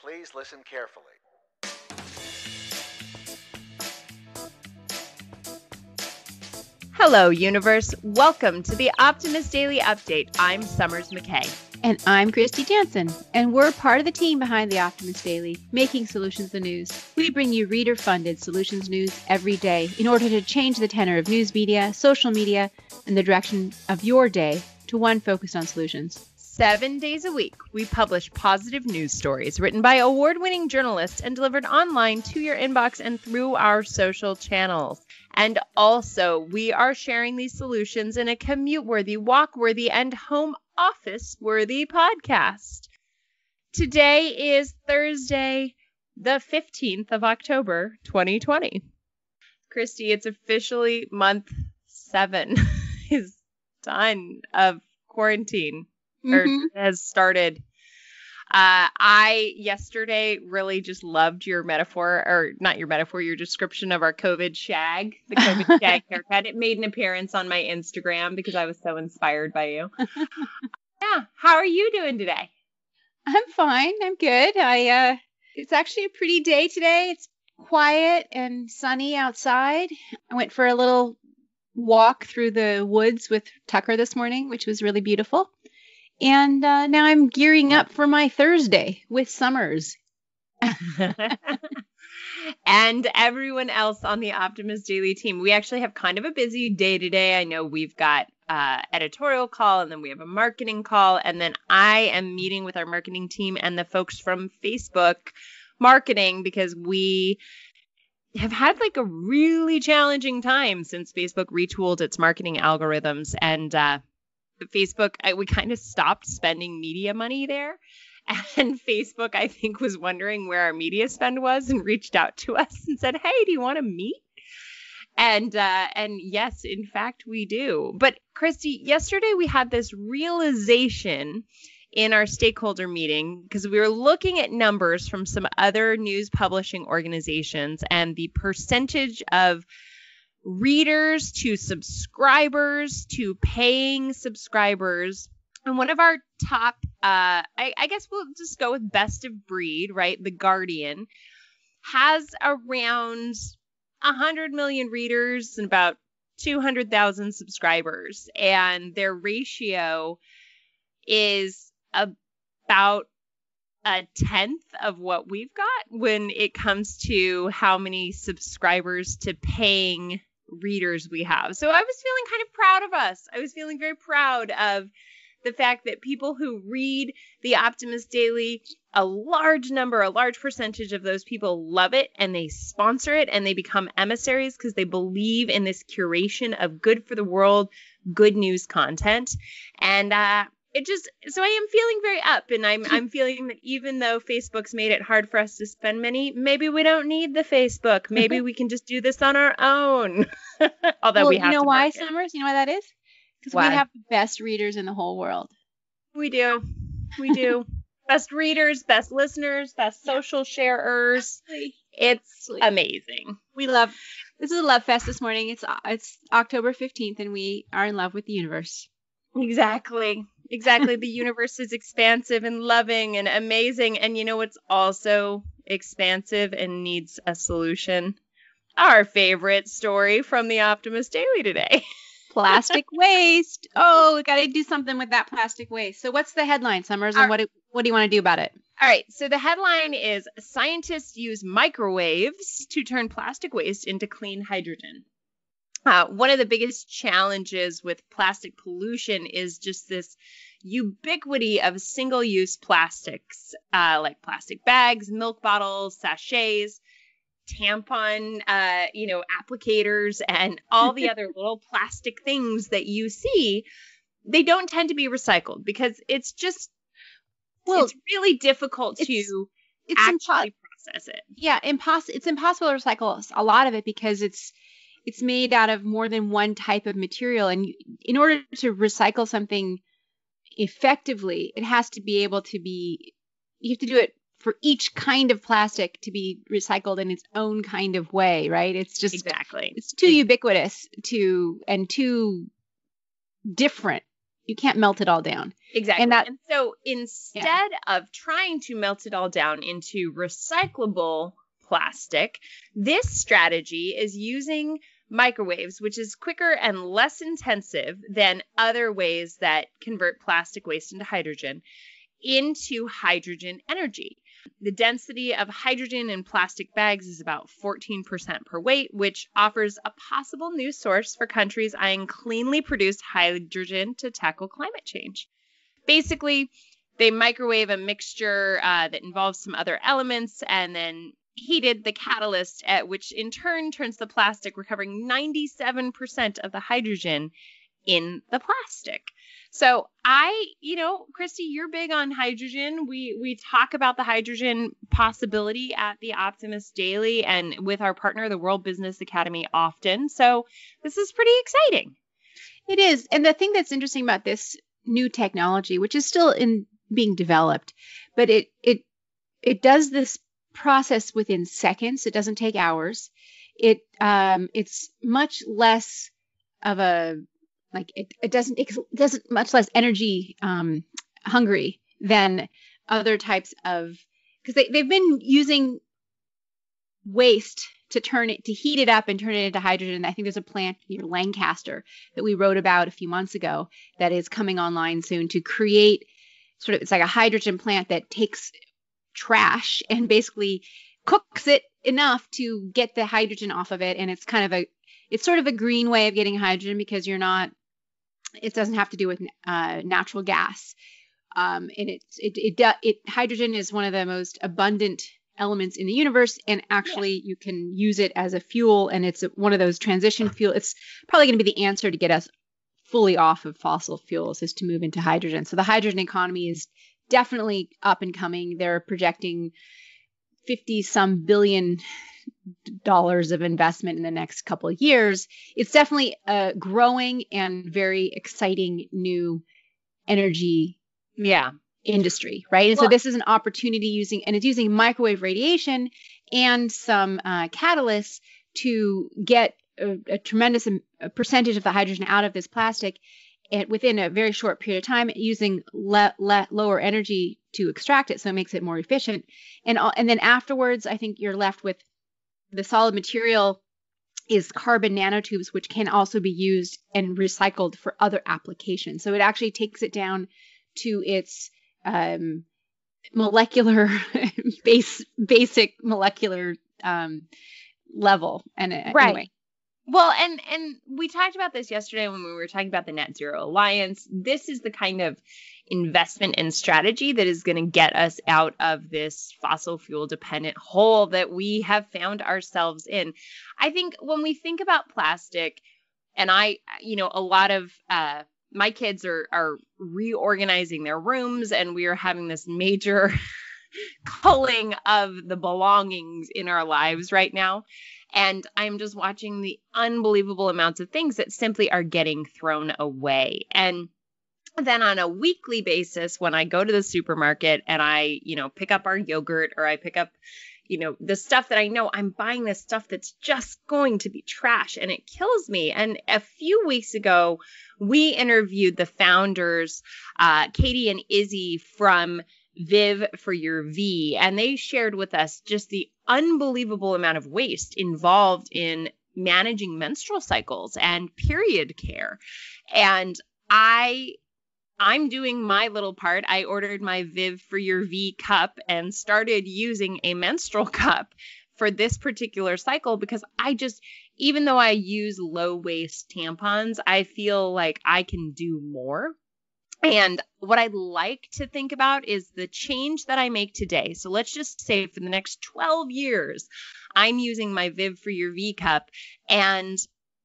Please listen carefully. Hello, universe. Welcome to the Optimist Daily Update. I'm Summers McKay. And I'm Kristy Jansen, and we're part of the team behind the Optimist Daily, making solutions the news. We bring you reader-funded solutions news every day in order to change the tenor of news media, social media, and the direction of your day to one focused on solutions. 7 days a week, we publish positive news stories written by award-winning journalists and delivered online to your inbox and through our social channels. And also, we are sharing these solutions in a commute-worthy, walk-worthy, and home office-worthy podcast. Today is Thursday, the 15th of October, 2020. Kristy, it's officially month 7 is done of quarantine. Or has started. I yesterday really just loved your metaphor, or not your metaphor, your description of our COVID shag, the COVID shag haircut. It made an appearance on my Instagram because I was so inspired by you. Yeah. How are you doing today? I'm fine. I'm good. It's actually a pretty day today. It's quiet and sunny outside. I went for a little walk through the woods with Tucker this morning, which was really beautiful. And now I'm gearing up for my Thursday with Summers. And everyone else on the Optimist Daily team. We actually have kind of a busy day today. I know we've got editorial call, and then we have a marketing call. And then I am meeting with our marketing team and the folks from Facebook marketing because we have had like a really challenging time since Facebook retooled its marketing algorithms. And Facebook, we kind of stopped spending media money there. And Facebook, I think, was wondering where our media spend was and reached out to us and said, hey, do you want to meet? And yes, in fact, we do. But Kristy, yesterday we had this realization in our stakeholder meeting because we were looking at numbers from some other news publishing organizations and the percentage of readers to subscribers to paying subscribers. And one of our top, I guess we'll just go with best of breed, right? The Guardian has around 100 million readers and about 200,000 subscribers. And their ratio is about a tenth of what we've got when it comes to how many subscribers to paying readers we have. So I was feeling kind of proud of us. I was feeling very proud of the fact that people who read the Optimist Daily, a large percentage of those people love it and they sponsor it and they become emissaries because they believe in this curation of good for the world, good news content. And so I am feeling very up, and I'm feeling that even though Facebook's made it hard for us to spend money, maybe we don't need the Facebook. Maybe we can just do this on our own. Although we have to. You know why, Summers? You know why that is? Because we have the best readers in the whole world. We do. Best readers, best listeners, best social sharers. It's amazing. This is a love fest this morning. It's October 15th, and we are in love with the universe. Exactly. The universe is expansive and loving and amazing. And you know what's also expansive and needs a solution? Our favorite story from the Optimist Daily today. Plastic waste. Oh, we got to do something with that plastic waste. So what's the headline, Summers, and what do you want to do about it? All right. So the headline is scientists use microwaves to turn plastic waste into clean hydrogen. One of the biggest challenges with plastic pollution is just this ubiquity of single-use plastics, like plastic bags, milk bottles, sachets, tampon, applicators, and all the other little plastic things that you see. They don't tend to be recycled because it's just, it's really difficult to actually process it. Yeah, it's impossible to recycle a lot of it because it's made out of more than one type of material. And in order to recycle something effectively, it has to be able to be, you have to do it for each kind of plastic to be recycled in its own kind of way, right? It's just, it's too ubiquitous and too different. You can't melt it all down. Exactly. And And so instead of trying to melt it all down into recyclable plastic, this strategy is using microwaves, which is quicker and less intensive than other ways that convert plastic waste into hydrogen energy. The density of hydrogen in plastic bags is about 14% per weight, which offers a possible new source for countries eyeing cleanly produced hydrogen to tackle climate change. Basically, they microwave a mixture that involves some other elements and then heated the catalyst, which in turn turns the plastic, recovering 97% of the hydrogen in the plastic. So Kristy, you're big on hydrogen. We talk about the hydrogen possibility at the Optimist Daily and with our partner, the World Business Academy, often. So this is pretty exciting. It is. And the thing that's interesting about this new technology, which is still in being developed, but it does this process within seconds. It doesn't take hours. It's much less of a it doesn't much less energy hungry than other types of, because they've been using waste to heat it up and turn it into hydrogen. I think there's a plant near Lancaster that we wrote about a few months ago that is coming online soon to create it's like a hydrogen plant that takes trash and basically cooks it enough to get the hydrogen off of it. And it's sort of a green way of getting hydrogen because it doesn't have to do with natural gas. And hydrogen is one of the most abundant elements in the universe, and actually you can use it as a fuel, and it's one of those transition fuel. It's probably going to be the answer to get us fully off of fossil fuels, is to move into hydrogen. So the hydrogen economy is definitely up and coming. They're projecting 50-some billion dollars of investment in the next couple of years. It's definitely a growing and very exciting new energy industry, right? And so this is an opportunity it's using microwave radiation and some catalysts to get a tremendous percentage of the hydrogen out of this plastic within a very short period of time, using lower energy to extract it, so it makes it more efficient. And then afterwards, I think you're left with the solid material is carbon nanotubes, which can also be used and recycled for other applications. So it actually takes it down to its molecular basic molecular level. And anyway. Well, and we talked about this yesterday when we were talking about the Net Zero Alliance. This is the kind of investment and strategy that is going to get us out of this fossil fuel dependent hole that we have found ourselves in. I think when we think about plastic, and a lot of my kids are reorganizing their rooms, and we are having this major culling of the belongings in our lives right now. And I'm just watching the unbelievable amounts of things that simply are getting thrown away. And then on a weekly basis, when I go to the supermarket and I, pick up our yogurt, or I pick up, the stuff that I know I'm buying, this stuff that's just going to be trash, and it kills me. And a few weeks ago, we interviewed the founders, Katie and Izzy from Viv for Your V, and they shared with us just the unbelievable amount of waste involved in managing menstrual cycles and period care. And I'm doing my little part. I ordered my Viv for Your V cup and started using a menstrual cup for this particular cycle, because even though I use low waste tampons, I feel like I can do more. And what I'd like to think about is the change that I make today. So let's just say for the next 12 years, I'm using my Viv for Your V cup, and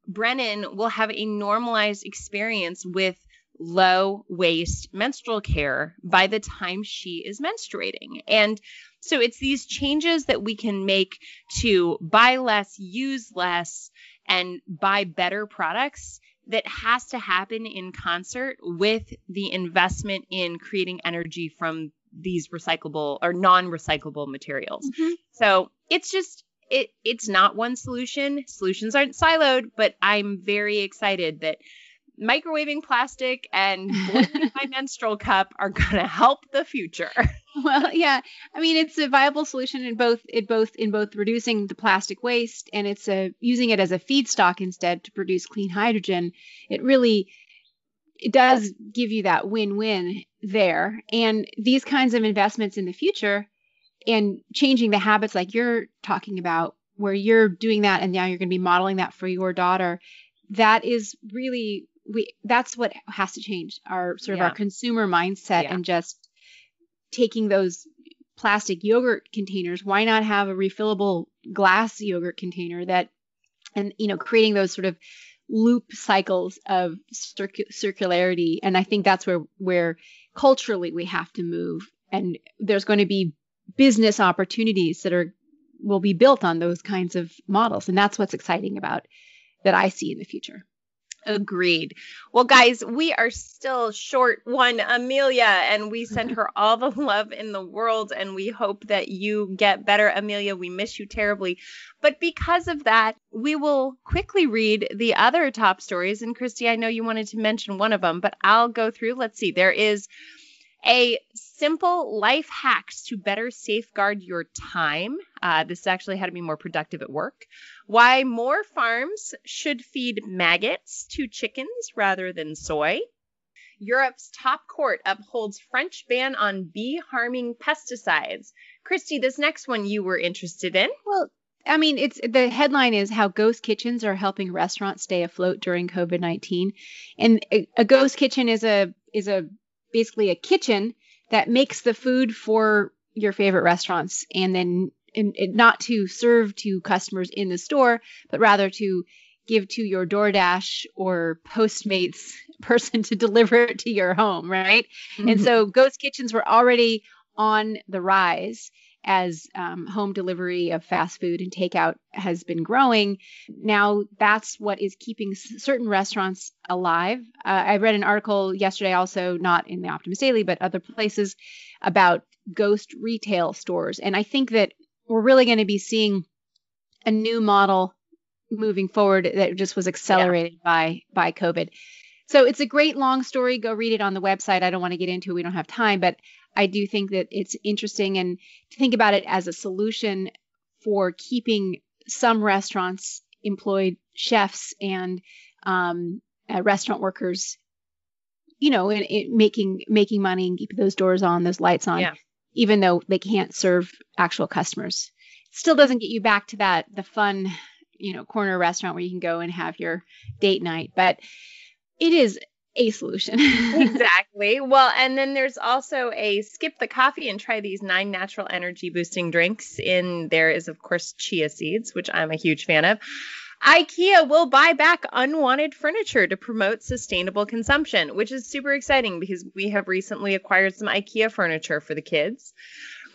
Brennan will have a normalized experience with low waste menstrual care by the time she is menstruating. And so it's these changes that we can make to buy less, use less, and buy better products that has to happen in concert with the investment in creating energy from these recyclable or non-recyclable materials. Mm-hmm. So it's just, it's not one solution. Solutions aren't siloed, but I'm very excited that microwaving plastic and boiling my menstrual cup are going to help the future. Well, yeah. I mean, it's a viable solution in both reducing the plastic waste, and it's using it as a feedstock instead to produce clean hydrogen. It does give you that win-win there. And these kinds of investments in the future and changing the habits like you're talking about, where you're doing that and now you're going to be modeling that for your daughter, that is really, that's what has to change, our consumer mindset, and just taking those plastic yogurt containers. Why not have a refillable glass yogurt container creating those sort of loop cycles of circularity. And I think that's where culturally we have to move. And there's going to be business opportunities that will be built on those kinds of models. And that's what's exciting about that I see in the future. Agreed. Well, guys, we are still short one Amelia, and we send her all the love in the world, and we hope that you get better, Amelia. We miss you terribly. But because of that, we will quickly read the other top stories. And Kristy, I know you wanted to mention one of them, but I'll go through. Let's see. There is a simple life hacks to better safeguard your time. This is actually how to be more productive at work. Why more farms should feed maggots to chickens rather than soy. Europe's top court upholds French ban on bee-harming pesticides. Kristy, this next one you were interested in. Well, I mean, the headline is how ghost kitchens are helping restaurants stay afloat during COVID-19. And a ghost kitchen is basically a kitchen that makes the food for your favorite restaurants, and then not to serve to customers in the store, but rather to give to your DoorDash or Postmates person to deliver it to your home, right? Mm-hmm. And so ghost kitchens were already on the rise as home delivery of fast food and takeout has been growing. Now that's what is keeping certain restaurants alive. I read an article yesterday, also not in the Optimist Daily, but other places, about ghost retail stores. And I think that we're really going to be seeing a new model moving forward that just was accelerated by COVID. So it's a great long story. Go read it on the website. I don't want to get into it. We don't have time, but I do think that it's interesting, and to think about it as a solution for keeping some restaurants employed chefs and restaurant workers, making money and keep those doors on, those lights on, even though they can't serve actual customers. It still doesn't get you back to the fun, corner restaurant where you can go and have your date night, but it is a solution. Exactly. Well, and then there's also a skip the coffee and try these 9 natural energy boosting drinks. In there is, of course, chia seeds, which I'm a huge fan of. IKEA will buy back unwanted furniture to promote sustainable consumption, which is super exciting because we have recently acquired some IKEA furniture for the kids.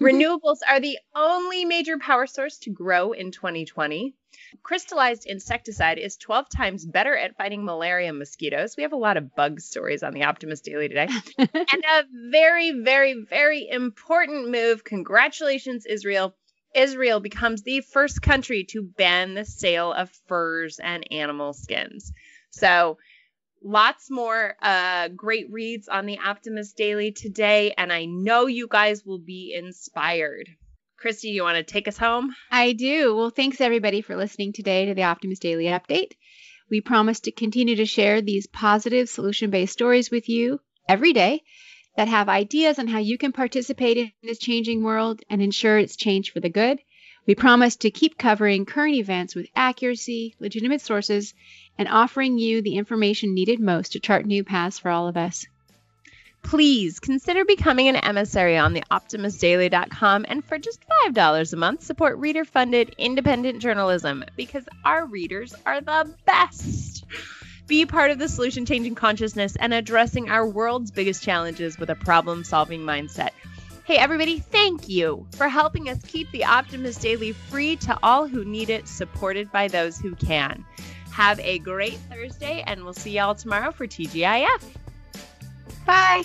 Renewables are the only major power source to grow in 2020. Crystallized insecticide is 12 times better at fighting malaria and mosquitoes. We have a lot of bug stories on the Optimist Daily today. And a very, very, very important move. Congratulations, Israel. Israel becomes the first country to ban the sale of furs and animal skins. So lots more great reads on the Optimist Daily today, and I know you guys will be inspired. Kristy, you want to take us home? I do. Well, thanks everybody for listening today to the Optimist Daily Update. We promise to continue to share these positive solution-based stories with you every day that have ideas on how you can participate in this changing world and ensure it's changed for the good. We promise to keep covering current events with accuracy, legitimate sources, and offering you the information needed most to chart new paths for all of us. Please consider becoming an emissary on the optimistdaily.com, and for just $5 a month, support reader-funded independent journalism, because our readers are the best. Be part of the solution-changing consciousness and addressing our world's biggest challenges with a problem-solving mindset. Hey, everybody, thank you for helping us keep the Optimist Daily free to all who need it, supported by those who can. Have a great Thursday, and we'll see y'all tomorrow for TGIF. Bye.